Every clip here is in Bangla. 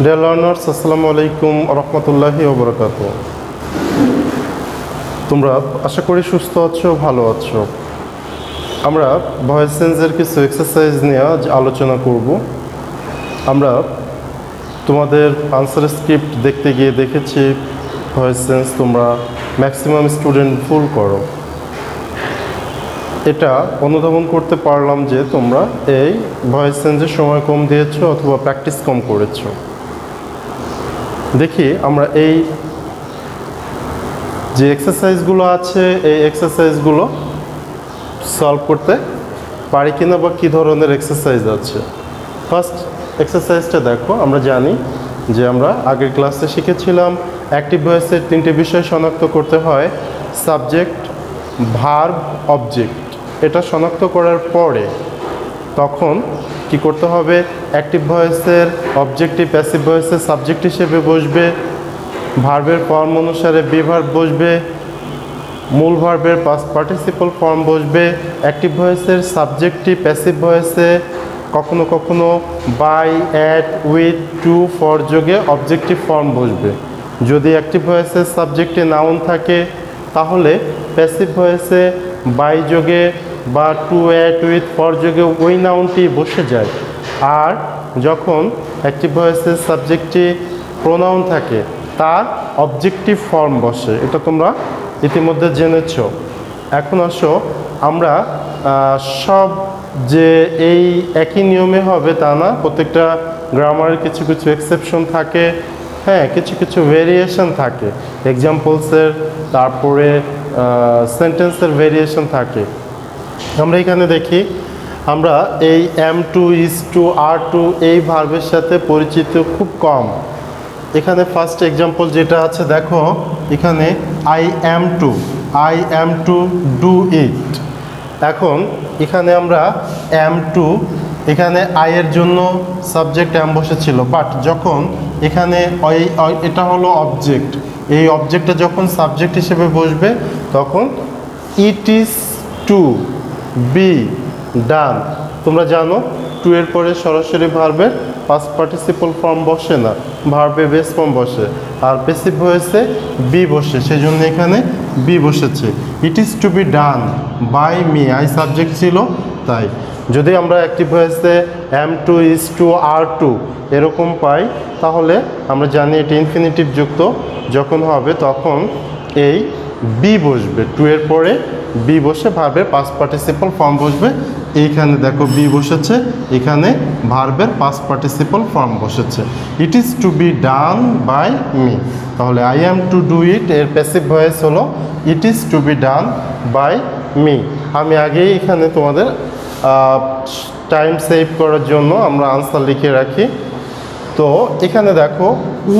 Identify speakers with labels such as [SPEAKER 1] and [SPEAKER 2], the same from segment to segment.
[SPEAKER 1] ডিয়ার লার্নার্স, আসসালামু আলাইকুম রহমতুল্লাহি ওয়া বারাকাতুহু। তোমরা আশা করি সুস্থ আছো, ভালো আছো। আমরা ভয়েস চেঞ্জের কিছু এক্সারসাইজ নিয়ে আজ আলোচনা করব। আমরা তোমাদের আনসার স্ক্রিপ্ট দেখতে গিয়ে দেখেছি ভয়েস চেঞ্জ তোমরা ম্যাক্সিমাম স্টুডেন্ট ভুল করো। এটা অনুধাবন করতে পারলাম যে তোমরা এই ভয়েস চেঞ্জের সময় কম দিয়েছো অথবা প্র্যাকটিস কম করেছো। দেখি আমরা এই যে এক্সারসাইজগুলো আছে এই এক্সারসাইজগুলো সলভ করতে পারি কিনা বা কী ধরনের এক্সারসাইজ আছে। ফার্স্ট এক্সারসাইজটা দেখো। আমরা জানি যে আমরা আগের ক্লাসে শিখেছিলাম অ্যাক্টিভ ভয়েসের তিনটে বিষয় শনাক্ত করতে হয়: সাবজেক্ট, ভার্ব, অবজেক্ট। এটা শনাক্ত করার পরে তখন কি করতে হবে? অ্যাক্টিভ ভয়েসের অবজেক্টিভ প্যাসিভ ভয়েসের সাবজেক্ট হিসেবে বসবে, ভার্বের ফর্ম অনুসারে বি ভার্ব বসবে, মূল ভার্বের পাস্ট পার্টিসিপল ফর্ম বসবে। অ্যাক্টিভ ভয়েসের সাবজেক্টিভ প্যাসিভ ভয়েসে কখনো কখনো by, at, with, to, for যোগে অবজেক্টিভ ফর্ম বসবে। যদি অ্যাক্টিভ ভয়েসের সাবজেক্টে নাউন থাকে তাহলে প্যাসিভ ভয়েসে বাই যোগে বা টু, অ্যাট, উইথ, ফর যোগে ওই নাউনটি বসে যায়। আর যখন অ্যাক্টিভ ভয়েসের সাবজেক্টে প্রোনাউন থাকে তার অবজেক্টিভ ফর্ম বসে। এটা তোমরা ইতিমধ্যে জেনেছ। এখন আসো আমরা সব যে এই একই নিয়মে হবে তা না, প্রত্যেকটা গ্রামারের কিছু কিছু এক্সেপশন থাকে, হ্যাঁ, কিছু কিছু ভেরিয়েশন থাকে। এক্সাম্পলসের, তারপরে সেন্টেন্সের ভেরিয়েশন থাকে। আমরা এখানে দেখি আমরা এই am to, is to, are to এই ভার্বের সাথে পরিচিত খুব কম। এখানে ফার্স্ট এক্সাম্পল যেটা আছে দেখো, এখানে আই অ্যাম টু ডু ইট। এখন এখানে আমরা অ্যাম টু, এখানে আই এর জন্য সাবজেক্ট অ্যাম বসেছিল, বাট যখন এখানে এটা হলো অবজেক্ট, এই অবজেক্টটা যখন সাবজেক্ট হিসেবে বসবে তখন it is to be done. তোমরা জানো টু এর পরে সরাসরি ভার্বের পাস্ট পার্টিসিপল ফর্ম বসে না, ভার্বে বেস ফর্ম বসে, আর প্যাসিভ ভয়েসে বি বসে, সেই জন্য এখানে বি বসেছে। It is to be done by me, I subject ছিল তাই। যদি আমরা অ্যাক্টিভ ভয়েসে am to, is to, are to এরকম পাই তাহলে আমরা জানি এটি ইনফিনিটিভ যুক্ত যখন হবে তখন এই বি বসবে, টু এর পরে বি বসে ভার্বের পাস্ট পার্টিসিপল ফর্ম বসবে। এইখানে দেখো বি বসেছে, এখানে ভার্বের পাস্ট পার্টিসিপল ফর্ম বসেছে। It is to be done by me, তাহলে I am to do it এর প্যাসিভ ভয়েস হলো it is to be done by me. আমি আগেই এখানে তোমাদের টাইম সেভ করার জন্য আমরা আনসার লিখে রাখি। তো এখানে দেখো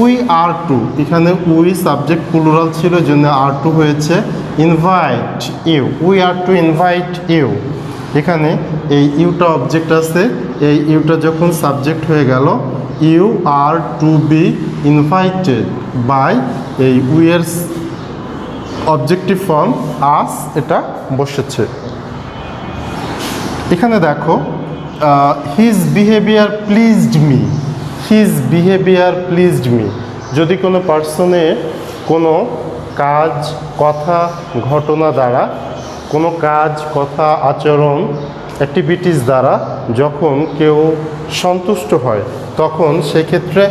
[SPEAKER 1] উই আর টু, এখানে উই সাবজেক্ট প্লুরাল ছিল জন্য আর টু হয়েছে। Invite you, we are to invite you, এখানে এই ইউটা অবজেক্ট আছে, এই ইউটা যখন সাবজেক্ট হয়ে গেল, you are to be invited by, এই উইয়ের অবজেক্টিভ ফর্ম আস এটা বসেছে। এখানে দেখো his behaviour pleased me, his behaviour pleased me. যদি কোনো পার্সনের কোনো কাজ, কথা, ঘটনা দ্বারা, কোনো কাজ, কথা, আচরণ, অ্যাক্টিভিটিস দ্বারা যখন কেউ সন্তুষ্ট হয় তখন সেক্ষেত্রে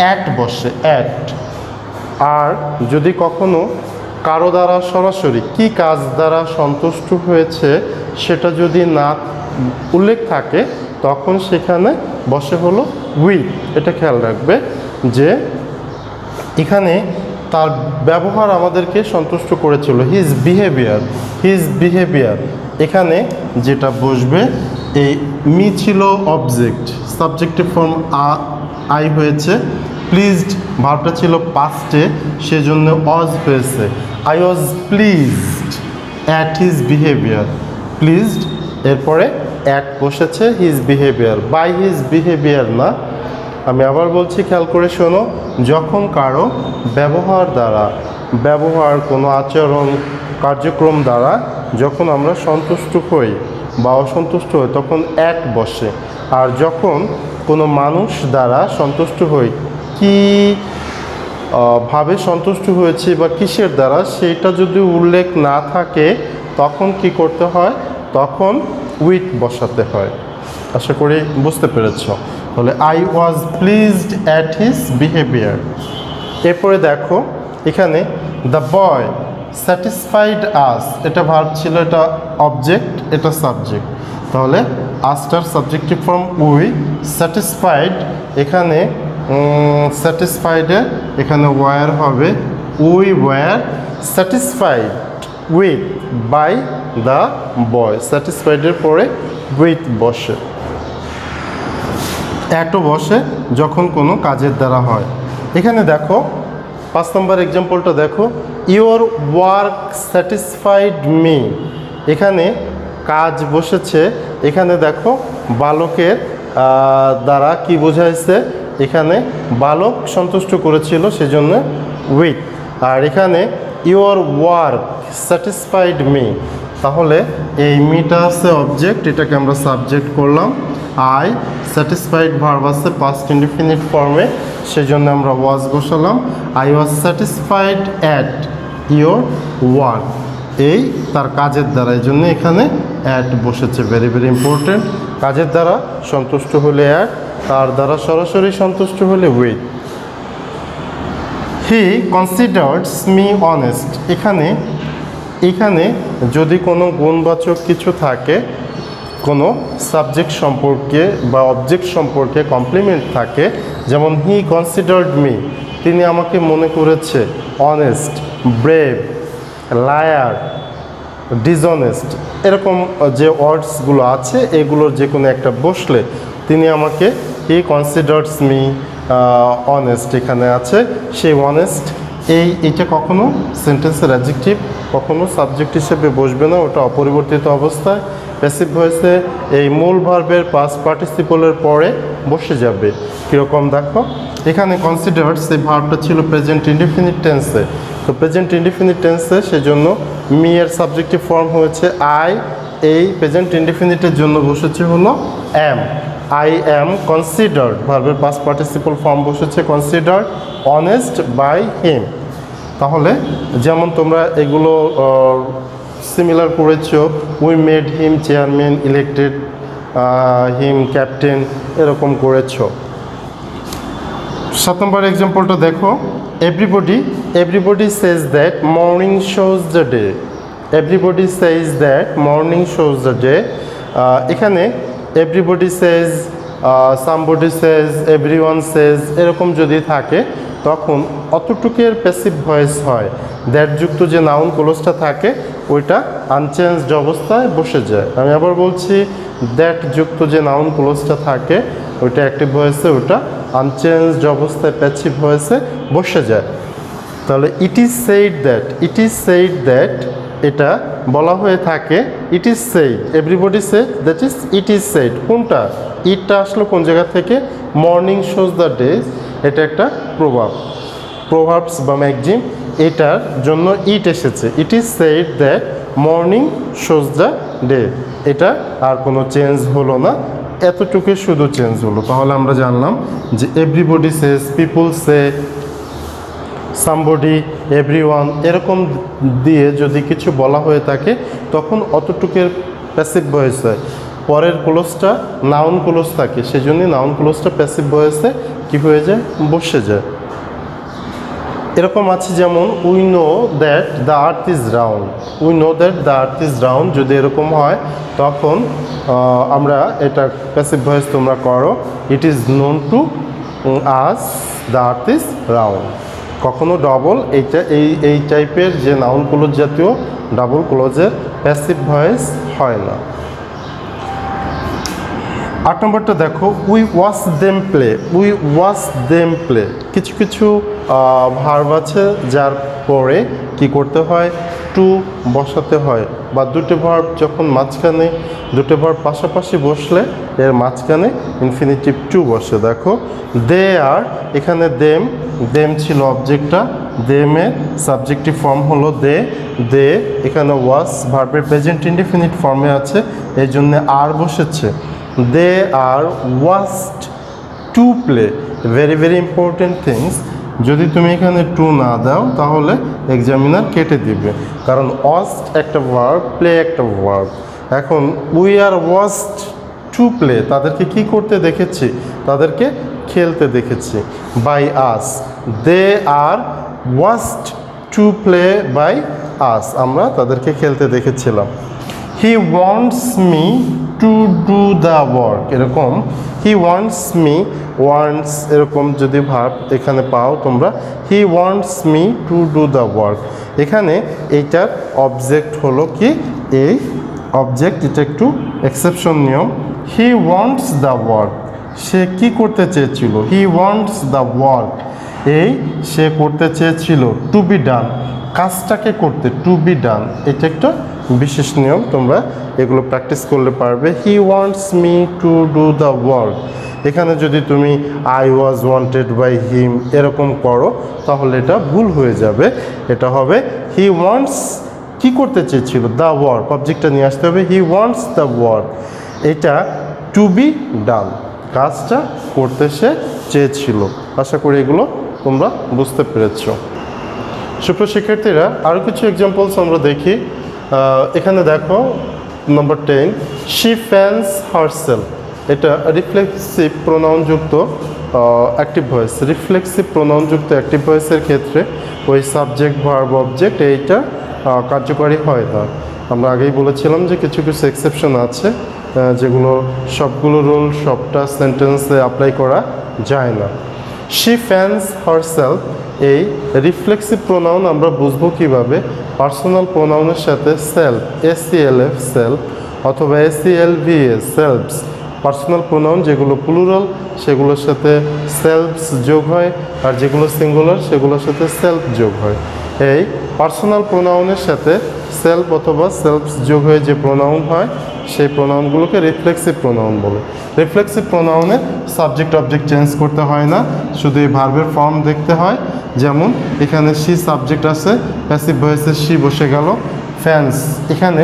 [SPEAKER 1] অ্যাট বসে, অ্যাট। আর যদি কখনো কারো দ্বারা সরাসরি কি কাজ দ্বারা সন্তুষ্ট হয়েছে সেটা যদি না উল্লেখ থাকে তখন সেখানে বসে হলো উইথ। এটা খেয়াল রাখবে যে এখানে তার ব্যবহার আমাদেরকে সন্তুষ্ট করেছিল, হিজ বিহেভিয়ার, হিজ বিহেভিয়ার। এখানে যেটা বসবে, এই মি ছিল অবজেক্ট, সাবজেক্টিভ ফর্ম আই হয়েছে, প্লিজড ভার্বটা ছিল পাস্টে সেজন্য ওয়াজ হয়েছে। I was pleased at his behaviour, pleased এরপরে অ্যাট বসেছে his behaviour, by his behaviour না। আমি আবার বলছি, খেয়াল করে শোনো, যখন কারো ব্যবহার দ্বারা, ব্যবহার কোনো আচরণ কার্যক্রম দ্বারা যখন আমরা সন্তুষ্ট হই বা অসন্তুষ্ট হই তখন অ্যাট বসে। আর যখন কোনো মানুষ দ্বারা সন্তুষ্ট হই কি ভাবে সন্তুষ্ট হয়েছি বা কিসের দ্বারা সেটা যদি উল্লেখ না থাকে তখন কি করতে হয়, তখন উইথ বসাতে হয়। আশা করি বুঝতে পেরেছ। তাহলে I was pleased at his behaviour. এরপরে দেখো এখানে দ্য বয় স্যাটিসফাইড আস, এটা ভার্ব ছিল, এটা অবজেক্ট, এটা সাবজেক্ট। তাহলে আসটার সাবজেক্টিভ ফর্ম উই, স্যাটিসফাইড এখানে স্যাটিসফাইডে এখানে ওয়ার হবে, we were satisfied with by the boy. স্যাটিসফাইডের পরে উইথ বসে, অ্যাটও বসে যখন কোনো কাজের দ্বারা হয়। এখানে দেখো 5 নম্বর এক্সাম্পলটা দেখো, ইওর ওয়ার্ক স্যাটিসফাইড মি। এখানে কাজ বসেছে, এখানে দেখো বালকের দ্বারা কি বোঝাইছে, এখানে বালক সন্তুষ্ট করেছিল সেজন্য উইথ। আর এখানে ইওর ওয়ার্ক স্যাটিসফাইড মি, তাহলে এই মিটা আছে অবজেক্ট, এটাকে আমরা সাবজেক্ট করলাম। আই স্যাটিসফাইড ভার্ব আছে পাস্ট ইনডিফিনিট ফর্মে, সেজন্য আমরা ওয়াজ বসালাম। I was satisfied at your work, এই তার কাজের দ্বারা, এই জন্য এখানে অ্যাট বসেছে। Very very important. কাজের দ্বারা সন্তুষ্ট হলে অ্যাট, তার দ্বারা সরাসরি সন্তুষ্ট হলে with. He considers me honest. এখানে যদি কোনো গুণবাচক কিছু থাকে, কোনো সাবজেক্ট সম্পর্কে বা অবজেক্ট সম্পর্কে কমপ্লিমেন্ট থাকে, যেমন হি কনসিডার্ড মি, তিনি আমাকে মনে করেছে অনেস্ট, ব্রেভ, লায়ার, ডিসঅনেস্ট, এরকম যে ওয়ার্ডসগুলো আছে এগুলোর যে কোনো একটা বসলে তিনি আমাকে, হি কনসিডার্স মি অনেস্ট এখানে আছে, সেই অনেস্ট এইটা কখনো সেন্টেন্সের অ্যাডজেক্টিভ, কখনো সাবজেক্ট হিসেবে বসবে না, ওটা অপরিবর্তিত অবস্থায় প্যাসিভ ভয়েসে এই মূল ভার্বের পাস্ট পার্টিসিপলের পরে বসে যাবে। কীরকম দেখো, এখানে কনসিডার্স এই ভার্বটা ছিল প্রেজেন্ট ইনডিফিনিট টেন্সে, তো প্রেজেন্ট ইনডিফিনিট টেন্সে সেজন্য মি এর সাবজেক্টিভ ফর্ম হয়েছে আই, এই প্রেজেন্ট ইনডিফিনিটের জন্য বসেছে হলো অ্যাম। আই অ্যাম কনসিডার্ড ভার্বের পাস্ট পার্টিসিপল ফর্ম বসেছে কনসিডার্ড অনেস্ট বাই হিম। তাহলে যেমন তোমরা এগুলো সিমিলার করেছো, we made him chairman, elected him captain, এরকম করেছো। 7 নম্বর এক্সাম্পলটা দেখো, everybody says that morning shows the day. Everybody says that morning shows the day, এখানে এভরিবডি সেজ, সামবডি সেজ, এভরিওয়ান সেজ, এরকম যদি থাকে তখন অতটুকের প্যাসিভ ভয়েস হয়, দ্যাট যুক্ত যে নাউন ক্লোজটা থাকে ওইটা আনচেঞ্জড অবস্থায় বসে যায়। আমি আবার বলছি, দ্যাট যুক্ত যে নাউন ক্লোজটা থাকে ওইটা অ্যাক্টিভ ভয়েসে, ওটা আনচেঞ্জড অবস্থায় প্যাসিভ ভয়েসে বসে যায়। তাহলে ইট ইজ সেইড দ্যাট, এটা বলা হয়ে থাকে, it is said, everybody said, that is it is said. কোনটা, ইটটা আসলো কোন জায়গা থেকে, মর্নিং শোজ দ্য ডে, এটা একটা প্রভাবস বা ম্যাগজিম, এটার জন্য ইট এসেছে। It is said that morning shows the day, এটা আর কোনো চেঞ্জ হলো না, এতটুকু শুধু চেঞ্জ হলো। তাহলে আমরা জানলাম যে এভরিবডি সেজ, পিপুল সে, সামবডি, এভরিওয়ান, এরকম দিয়ে যদি কিছু বলা হয়ে থাকে তখন অতটুকের প্যাসিভ ভয়েস হয়। পরের ক্লোজটা নাউন ক্লোজ থাকে, সেজন্য নাউন ক্লোজটা প্যাসিভ ভয়েসে কি হয়ে যায়, বসে যায়। এরকম আছে যেমন we know that the earth is round. We know that the earth is round যদি এরকম হয় তখন আমরা এটা প্যাসিভ ভয়েস তোমরা করো, it is known to us the earth is round. কখনো ডবল এই টাইপের যে নাউন ক্লোজ জাতীয় ডাবল ক্লোজের প্যাসিভ ভয়েস হয় না। 8 নম্বরটা দেখো, we watch them play. We watch them play, কিছু কিছু ভার্ব আছে যার পরে কি করতে হয়, টু বসাতে হয়, বা দুটো ভার্ব যখন মাঝখানে, দুটো ভার্ব পাশাপাশি বসলে এর মাঝখানে ইনফিনিটিভ টু বসে। দেখো দে আর, এখানে দেম ছিল অবজেক্টটা, দেমের সাবজেক্টিভ ফর্ম হলো দে, এখানে ওয়াচ ভার্বের প্রেজেন্ট ইনডিফিনিট ফর্মে আছে, এই জন্য আর বসেছে। They are watched to play, very very important things. যদি তুমি এখানে টু না দাও তাহলে এক্সামিনার কেটে দিবে, কারণ ওয়াস্ট একটা ভার্ব, প্লে একটা ভার্ব। এখন we are watched to play, তাদেরকে কি করতে দেখেছি? তাদেরকে খেলতে দেখেছি। By us, they are watched to play by us, আমরা তাদেরকে খেলতে দেখেছিলাম। He wants me to do the work, এরকম হি ওয়ান্টস মি, ওয়ান্টস এরকম যদি ভার্ব এখানে পাও তোমরা, হি wants me to do the work. এখানে এইটার অবজেক্ট হলো কি? এই অবজেক্ট, এটা একটু এক্সেপশন নিয়ম। হি ওয়ান্টস দ্য ওয়ার্ক, সে কি করতে চেয়েছিল? হি ওয়ান্টস দ্য ওয়ার্ক, এই সে করতে চেয়েছিল টু বি ডান, কাজটাকে করতে, টু বি ডান। এটা একটা বিশেষ নিয়ম, তোমরা এগুলো প্র্যাকটিস করলে পারবে। He wants me to do the work, এখানে যদি তুমি I was wanted by him এরকম করো তাহলে এটা ভুল হয়ে যাবে। এটা হবে হি ওয়ান্টস, কি করতে চেয়েছিল? দ্য ওয়ার্ক, অবজেক্টটা নিয়ে আসতে হবে। হি ওয়ান্টস দ্য ওয়ার্ক, এটা টু বি ডান, কাজটা করতে সে চেয়েছিল। আশা করি এগুলো তোমরা বুঝতে পেরেছ। সুপ্রিয় শিক্ষার্থীরা, আরও কিছু এক্সাম্পলস আমরা দেখি। এখানে দেখো নম্বর 10, শি ফ্যান্স হারসেলফ, এটা রিফ্লেক্সিভ প্রোনাউনযুক্ত অ্যাক্টিভ ভয়েস। রিফ্লেক্সিভ প্রোনাউনযুক্ত অ্যাক্টিভ ভয়েসের ক্ষেত্রে ওই সাবজেক্ট ভার্ব অবজেক্ট এইটা কার্যকারী হয় না। আমরা আগেই বলেছিলাম যে কিছু কিছু এক্সেপশন আছে যেগুলো সবগুলো রুল সবটা সেন্টেন্সে অ্যাপ্লাই করা যায় না। শি ফ্যান্স হারসেলফ, এই রিফ্লেক্সিভ প্রোনাউন আমরা বুঝবো কিভাবে? পার্সোনাল প্রোনাউনের সাথে সেলফ, এসিএলএফ সেলফ, অথবা এসিএলভিএস সেলফস। পার্সোনাল প্রোনাউন যেগুলো প্লুরাল সেগুলোর সাথে সেলফস যোগ হয়, আর যেগুলো সিঙ্গুলার সেগুলোর সাথে সেলফ যোগ হয়। এই পার্সোনাল প্রোনাউনের সাথে সেলফ অথবা সেলফস যোগ হয়ে যে প্রোনাউন হয় সেই প্রোনাউনগুলোকে রিফ্লেক্সিভ প্রোনাউন বলে। রিফ্লেক্সিভ প্রোনাউনে সাবজেক্ট অবজেক্ট চেঞ্জ করতে হয় না, শুধু এই ভার্বের ফর্ম দেখতে হয়। যেমন এখানে শি সাবজেক্ট আছে, প্যাসিভ ভয়েসে শি বসে গেল। ফ্যান্স, এখানে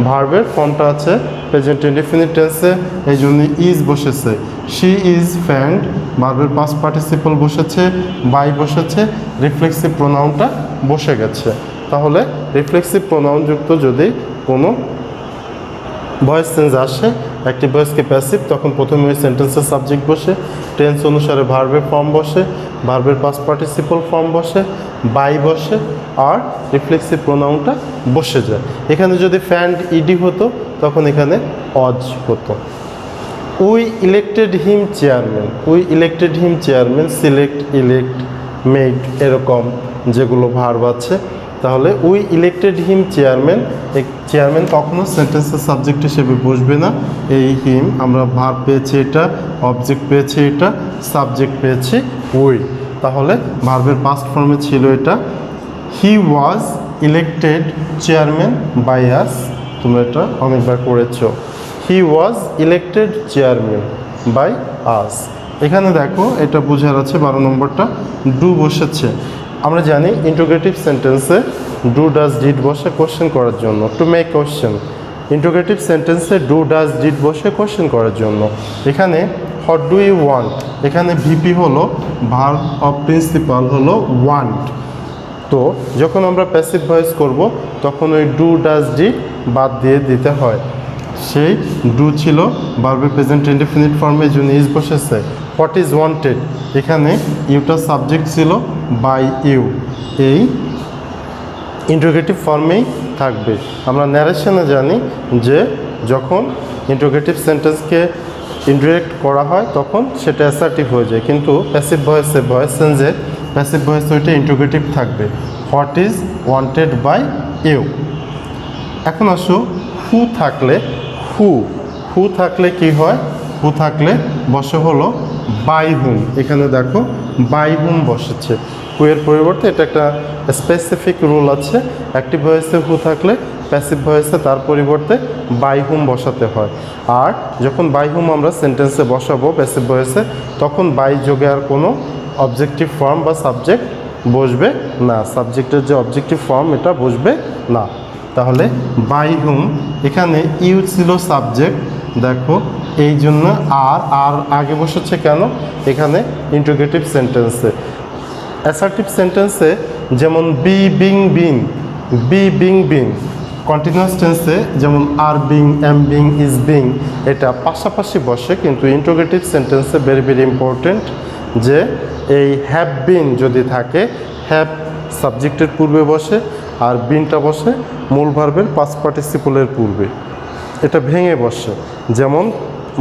[SPEAKER 1] ভার্বের ফর্মটা আছে প্রেজেন্ট ইনডিফিনিট টেন্সে, এই জন্য ইজ বসেছে। শি ইজ ফ্যান্ড, ভার্বের পাস্ট পার্টিসিপল বসেছে, বাই বসেছে, রিফ্লেক্সিভ প্রোনাউনটা বসে গেছে। তাহলে রিফ্লেক্সিভ প্রোনাউনযুক্ত যদি কোনো ভয়েস চেঞ্জ আসে, অ্যাক্টিভ ভয়েসকে প্যাসিভ, তখন প্রথমে ওই সেন্টেন্সের সাবজেক্ট বসে, টেন্স অনুসারে ভার্বের ফর্ম বসে, ভার্বের পাস্ট পার্টিসিপল ফর্ম বসে, বাই বসে, আর রিফ্লেক্সিভ প্রোনাউনটা বসে যায়। এখানে যদি ফ্যান্ড ইডি হতো তখন এখানে অজ হতো। We elected him chairman, we elected him chairman, select, elect, made এরকম যেগুলো ভার্ব আছে। তাহলে উই ইলেক্টেড হিম চেয়ারম্যান, এই চেয়ারম্যান কখনো সেন্টেন্সের সাবজেক্ট হিসেবে বসবে না। এই হিম আমরা ভার্ব পেয়েছি, এটা অবজেক্ট পেয়েছি, এটা সাবজেক্ট পেয়েছি উই। তাহলে ভার্বের পাস্ট ফর্মে ছিল এটা। He was elected chairman by us, তোমরা এটা অনেকবার করেছো। He was elected chairman by us. এখানে দেখো এটা বোঝার আছে 12 নম্বরটা, ডু বসেছে। আমরা জানি ইন্টিগ্রেটিভ সেন্টেন্সে ডু ডাজ ডিড বসে কোশ্চেন করার জন্য, টু মেক কোশ্চেন। ইন্টিগ্রেটিভ সেন্টেন্সে ডু ডাজ ডিড বসে কোশ্চেন করার জন্য। এখানে হোয়াট ডু ইউ ওয়ান্ট, এখানে ভিপি হলো, ভার্ব অফ প্রিন্সিপাল হলো ওয়ান্ট। তো যখন আমরা প্যাসিভ ভয়েস করব তখন ওই ডু ডাজ ডিড বাদ দিয়ে দিতে হয়। সেই ডু ছিল ভার্বের প্রেজেন্ট ইনডিফিনিট ফর্মে, জন্য ইজ বসেছে। হোয়াট ইজ ওয়ান্টেড, এখানে ইউটা সাবজেক্ট ছিল, বাই ইউ, এই ইন্টিগ্রেটিভ ফর্মেই থাকবে। আমরা ন্যারেশনে জানি যে যখন ইন্টিগ্রেটিভ সেন্টেন্সকে ইনডিরেক্ট করা হয় তখন সেটা অ্যাসার্টিভ হয়ে যায়, কিন্তু প্যাসিভ ভয়েসে, ভয়েস চেঞ্জে প্যাসিভ ভয়েস ওইটা ইন্টিগ্রেটিভ থাকবে। What is wanted by you. এখন আসো হু থাকলে, হু থাকলে কি হয়? হু থাকলে বসে হলো বাই হুম। এখানে দেখো বাই হুম বসেছে, হুয়ের পরিবর্তে এটা একটা স্পেসিফিক রুল আছে। অ্যাক্টিভ ভয়েসে হু থাকলে প্যাসিভ ভয়েসে তার পরিবর্তে বাই হুম বসাতে হয়। আর যখন বাই হুম আমরা সেন্টেন্সে বসাবো প্যাসিভ ভয়েসে, তখন বাই যোগে আর কোনো অবজেক্টিভ ফর্ম বা সাবজেক্ট বসবে না, সাবজেক্টের যে অবজেক্টিভ ফর্ম এটা বসবে না। তাহলে বাই হুম, এখানে ইউ ছিল সাবজেক্ট, দেখো এই জন্য আর আগে বসেছে কেন এখানে ইন্টিগ্রেটিভ সেন্টেন্সে। অ্যাসার্টিভ সেন্টেন্সে যেমন be being been, be being been. Continuous টেন্সে যেমন are being, am being, is being, এটা পাশাপাশি বসে, কিন্তু ইন্টিগ্রেটিভ সেন্টেন্সে ভেরি ভেরি ইম্পর্টেন্ট যে এই হ্যাভ বিন যদি থাকে, হ্যাভ সাবজেক্টের পূর্বে বসে আর বিনটা বসে মূল ভার্বের পাস্ট পার্টিসিপলের পূর্বে, এটা ভেঙে বসে। যেমন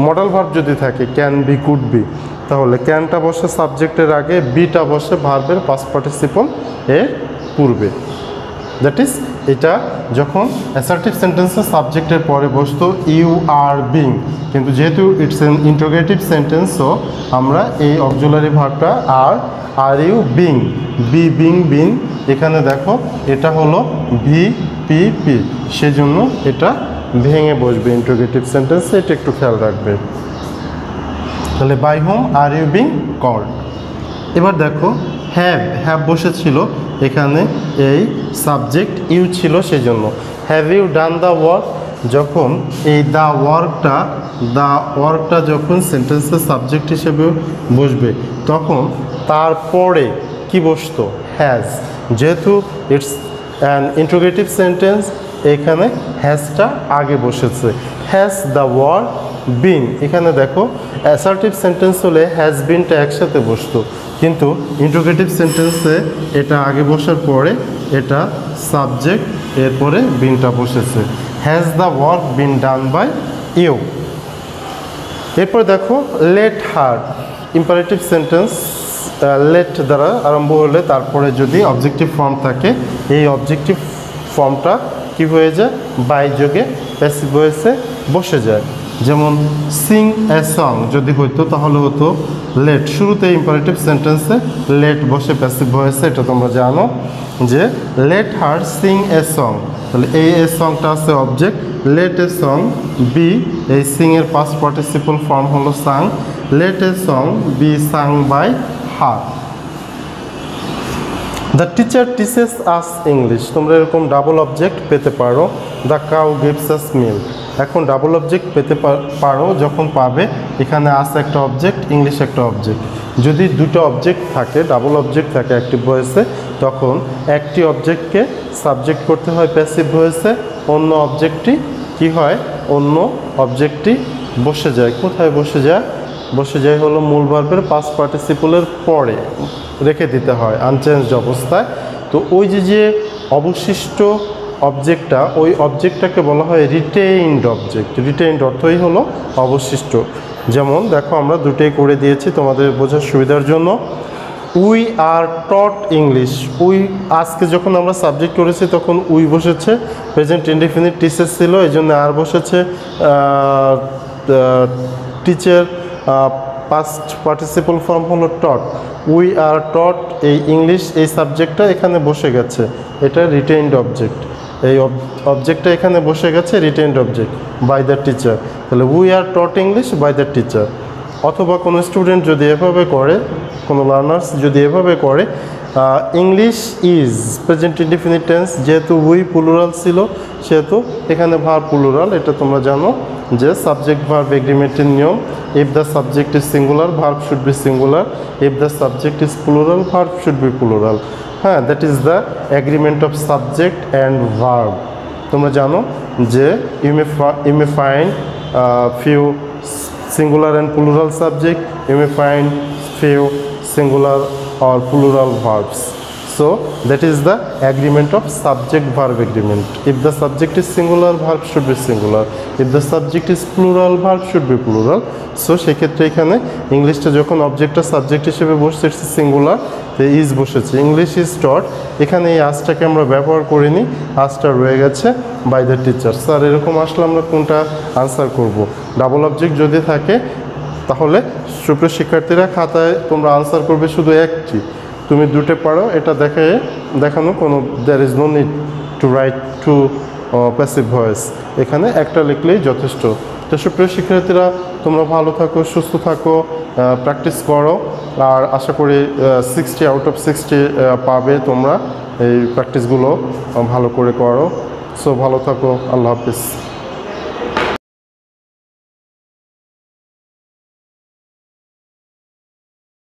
[SPEAKER 1] মডেল ভার্ব যদি থাকে ক্যান বি, কুড বি, তাহলে ক্যানটা বসে সাবজেক্টের আগে, বিটা বসে ভার্বের পাস্ট পার্টিসিপল এর পূর্বে। দ্যাট ইজ এটা যখন অ্যাসার্টিভ সেন্টেন্সে সাবজেক্টের পরে বসতো ইউ আর বিং, কিন্তু যেহেতু it's an interrogative sentence, so আমরা এই অক্সিলারি ভার্বটা are you being, be being been, এখানে দেখো এটা হলো ভি পি পি, সেজন্য এটা ভেঙে বসবে ইন্টিগ্রেটিভ সেন্টেন্সে, এটা একটু খেয়াল রাখবে। তাহলে by whom are you being called. এবার দেখো হ্যাভ বসেছিল, এখানে এই সাবজেক্ট ইউ ছিল, সেজন্য have you done the work. যখন এই দ্য ওয়ার্কটা যখন সেন্টেন্সের সাবজেক্ট হিসেবে বসবে, তখন তারপরে কি বসতো? হ্যাজ। যেহেতু ইটস অ্যান ইন্টিগ্রেটিভ সেন্টেন্স, এখানে হ্যাজটা আগে বসেছে। হ্যাজ দ্য ওয়ার্ক বিন, এখানে দেখো অ্যাসার্টিভ সেন্টেন্স হলে হ্যাজ বিনটা একসাথে বসতো, কিন্তু ইন্টিগ্রেটিভ সেন্টেন্সে এটা আগে বসার পরে এটা সাবজেক্ট, এরপরে বিনটা বসেছে। Has the work been done by you. এরপর দেখো let her, imperative sentence let দ্বারা আরম্ভ হলে তারপরে যদি অবজেক্টিভ ফর্ম থাকে, এই অবজেক্টিভ ফর্মটা কি হয়ে যায়? বাই যোগে প্যাসিভ ভয়েসে বসে যায়। যেমন সিং এ সং যদি হইতো তাহলে হতো লেট। শুরুতে ইম্পারেটিভ সেন্টেন্সে লেট বসে প্যাসিভ ভয়েসে, এটা তোমরা জানো যে let her sing a song, তাহলে এই এ সংটা আছে object, let a song be, এই সিং এর পাস্ট পার্টিসিপল ফর্ম হলো sung, let a song be sung by her. The teacher teaches us English, তোমরা এরকম ডাবল অবজেক্ট পেতে পারো। The cow gives us milk, এখন ডাবল অবজেক্ট পেতে পারো যখন পাবে এখানে আস একটা অবজেক্ট, ইংলিশ একটা অবজেক্ট। যদি দুটো অবজেক্ট থাকে, ডাবল অবজেক্ট থাকে অ্যাক্টিভ ভয়েসে, তখন একটি অবজেক্টকে সাবজেক্ট করতে হয় প্যাসিভ ভয়েসে, অন্য অবজেক্টটি কি হয়? অন্য অবজেক্টটি বসে যায়। কোথায় বসে যায়? বসে যায় হলো মূল ভার্বের পাস্ট পার্টিসিপলের পরে রেখে দিতে হয় আনচেঞ্জড অবস্থায়। তো ওই যে অবশিষ্ট অবজেক্টটা, ওই অবজেক্টটাকে বলা হয় রিটেইনড অবজেক্ট। রিটেইনড অর্থই হলো অবশিষ্ট। যেমন দেখো আমরা দুটোই করে দিয়েছি তোমাদের বোঝার সুবিধার জন্য। We are taught English, we আজকে যখন আমরা সাবজেক্ট করেছি তখন উই বসেছে, প্রেজেন্ট ইনডিফিনিট টিচার ছিল এই জন্য আর বসেছে, টিচার পাস্ট পার্টিসিপল ফর্ম হলো টট। উই আর টট, এই ইংলিশ এই সাবজেক্টটা এখানে বসে গেছে, এটা রিটেইনড অবজেক্ট। এই অবজেক্টটা এখানে বসে গেছে, retained object by the teacher. তাহলে we are taught English by the teacher. অথবা কোনো স্টুডেন্ট যদি এভাবে করে, কোনো লার্নার্স যদি এভাবে করে, English is present indefinite tense, যেহেতু উই প্লুরাল ছিল সেহেতু এখানে ভার্ব প্লুরাল। এটা তোমরা জানো যে সাবজেক্ট ভার্ব এগ্রিমেন্টের নিয়ম। If the subject is singular verb should be singular, if the subject is plural verb should be plural. হ্যাঁ, that is the agreement of subject and verb. তোমরা জানো যে you may find few singular and plural subject, you may find few singular or plural verbs. So that is the agreement of subject verb agreement. If the subject is singular, verb should be singular. If the subject is plural, verb should be plural. So সেক্ষেত্রে এখানে ইংলিশটা যখন অবজেক্টটা সাবজেক্ট হিসেবে বসছে সিঙ্গুলার, ইজ বসেছে, ইংলিশ ইজ টট। এখানে এই আজটাকে আমরা ব্যবহার করিনি, আজটা রয়ে গেছে বাই দ্য টিচার। স্যার এরকম আসলে আমরা কোনটা আনসার করব? ডাবল অবজেক্ট যদি থাকে তাহলে সুপ্রিয় শিক্ষার্থীরা খাতায় তোমরা আনসার করবে শুধু একটি, তুমি দুটো পারো এটা দেখানো কোনো there is no need to write to passive voice, এখানে একটা লিখলেই যথেষ্ট। তো সুপ্রিয় শিক্ষার্থীরা তোমরা ভালো থাকো, সুস্থ থাকো, প্র্যাকটিস করো, আর আশা করি 60 আউট অফ 60 পাবে তোমরা এই প্র্যাকটিসগুলো ভালো করে করো। সো ভালো থাকো, আল্লাহ হাফিজ।